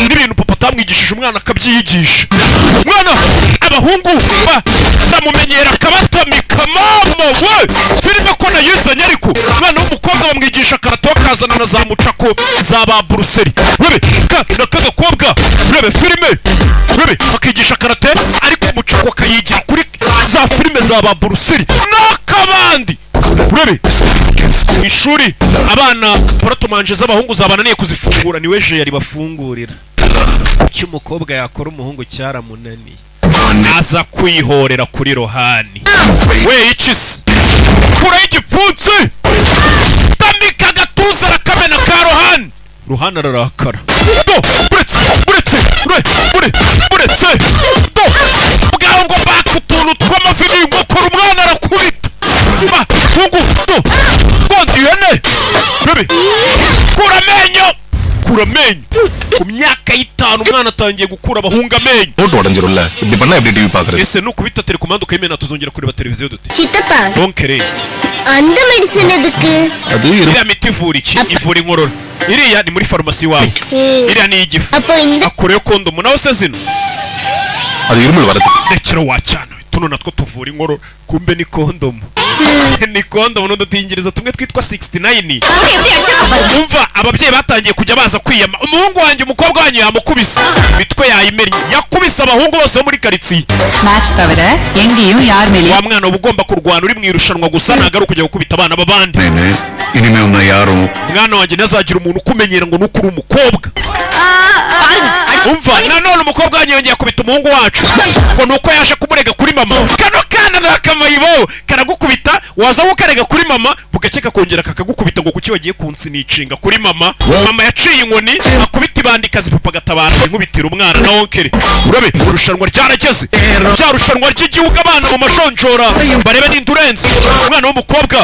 n'ibintu papa atamwigishije umwana akabyiyigisha. Umwana abahungu bamumenyera akabatamika mama we filime ko nayizanye ariko umwana w'umukobwa bamwigisha karate akazana na za mucako za ba buruseli webe n'akagakobwa webe filime webe bakigisha karate ariko mucako akayigira kuri za filime za ba buruseli n'akabandi webe ishuri abana porotomanje z'abahungu zabananiye kuzifungura niwe je yari bafungurira cy'umukobwa yakora umuhungu cyaramunaniye aza kwihorera kuri Rohani. We ikisi kura igipfunsi tamika gatuza rakamena ka Rohani. Rohani ararakara buretse bwaho ngo bakutuntu tw'amafi y'ingokora umwana arakubita hungu kondiyene bebe kura amenyo ku myaka y'itanu umwana atangiye gukura abahunga amenyo noto wadanjirulla ibdi panna ibdi TV paakare ese nukubita telekomando ukayimena tuzongera kureba televiziyo dute Chittappa donkere அந்த ಮೆಡಿಸಿನ್ ಎದಕ್ಕೆ ಅದು iriya miti ivura iki ivura inkorora iriya ni muri farumasi wawe iriya ni igifu akoreyo kondomu nawe se zino ಅದು irumul varate rekero wacyana tuno natwo tuvura inkorora kumbe ni kondomu ni kondomu n'udutingirizo tumwe twitwa 69. umva ababyeyi batangiye kujya baza kwiyama umuhungu wanjye umukobwa wanyu yamukubise mitwe yayimennye yakubise abahungu bose muri karitsiye match tavara yengiyu yar meli wa mwana ubugomba kurwana uri mwirushanwa gusa nagaruka kujya gukubita abana babandi nene inime una yaro mwana wanjye nazagira umuntu ukumenyera ngo nukuri umukobwa umva nanone umukobwa wanyu yongeye kubita umuhungu wacu ngo nuko yaje kumurega kuri mama kano kana nakamayibo karagukubita waza gukarega kuri mama bugakeka kongera kakagukubita ngo kuki wagiye kunsinicinga kuri mama mama yaciye inkoni akubita ibandikazi papa gatabara nkubitira umwana na onkere urabe urushanwa ryarageze cya rushanwa ry'igihugu abana mu majonjora barebe n'indurenze umwana w'umukobwa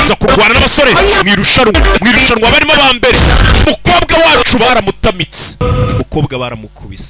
za kurwana n'abasore mwirushanwa barimo ba mbere umukobwa wacu baramutamitse umukobwa baramukubise